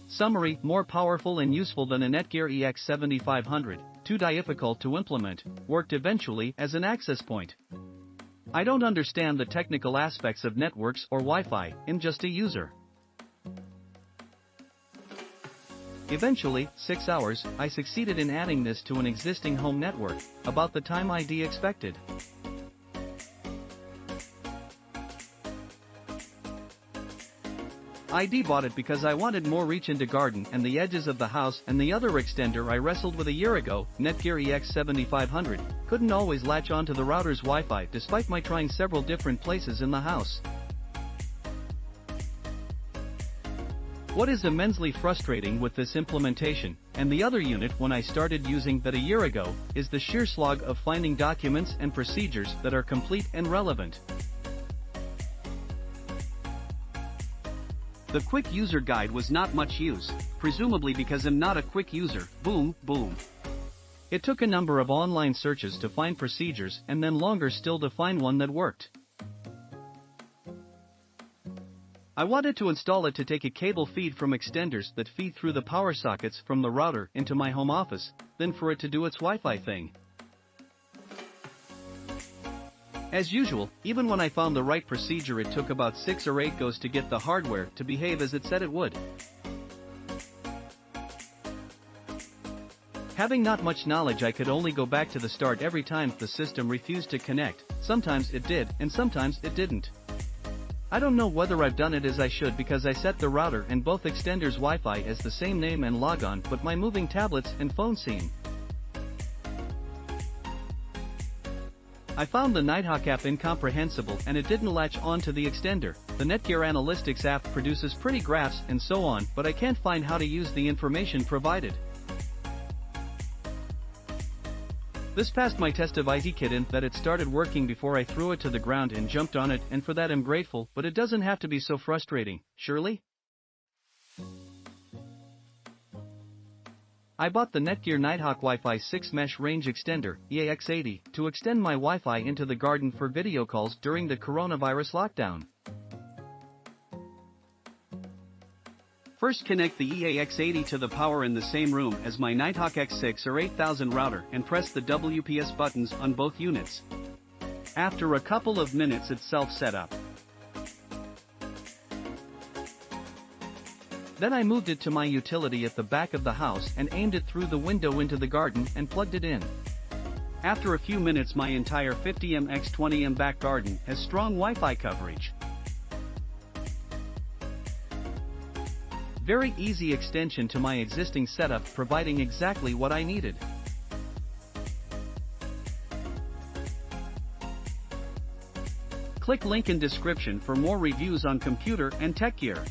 Summary: more powerful and useful than a Netgear EAX70 too difficult to implement, worked eventually as an access point. I don't understand the technical aspects of networks or Wi-Fi, I'm just a user. Eventually, 6 hours, I succeeded in adding this to an existing home network, about the time I'd expected. I bought it because I wanted more reach into garden and the edges of the house, and the other extender I wrestled with a year ago, Netgear EAX75, couldn't always latch onto the router's Wi-Fi despite my trying several different places in the house. What is immensely frustrating with this implementation, and the other unit when I started using that a year ago, is the sheer slog of finding documents and procedures that are complete and relevant. The quick user guide was not much use, presumably because I'm not a quick user, boom. It took a number of online searches to find procedures and then longer still to find one that worked. I wanted to install it to take a cable feed from extenders that feed through the power sockets from the router into my home office, then for it to do its Wi-Fi thing. As usual, even when I found the right procedure, it took about 6 or 8 goes to get the hardware to behave as it said it would. Having not much knowledge, I could only go back to the start every time the system refused to connect. Sometimes it did, and sometimes it didn't. I don't know whether I've done it as I should because I set the router and both extenders Wi-Fi as the same name and logon, but my moving tablets and phone seem. I found the Nighthawk app incomprehensible and it didn't latch on to the extender. The Netgear Analytics app produces pretty graphs and so on, but I can't find how to use the information provided. This passed my test of IEEE in that it started working before I threw it to the ground and jumped on it, and for that I'm grateful, but it doesn't have to be so frustrating, surely? I bought the Netgear Nighthawk Wi-Fi 6 Mesh Range Extender, EAX80, to extend my Wi-Fi into the garden for video calls during the coronavirus lockdown. First, connect the EAX80 to the power in the same room as my Nighthawk X6 or 8000 router and press the WPS buttons on both units. After a couple of minutes it's self-set up. Then I moved it to my utility at the back of the house and aimed it through the window into the garden and plugged it in. After a few minutes my entire 50m x 20m back garden has strong Wi-Fi coverage. Very easy extension to my existing setup, providing exactly what I needed. Click link in description for more reviews on computer and tech gear.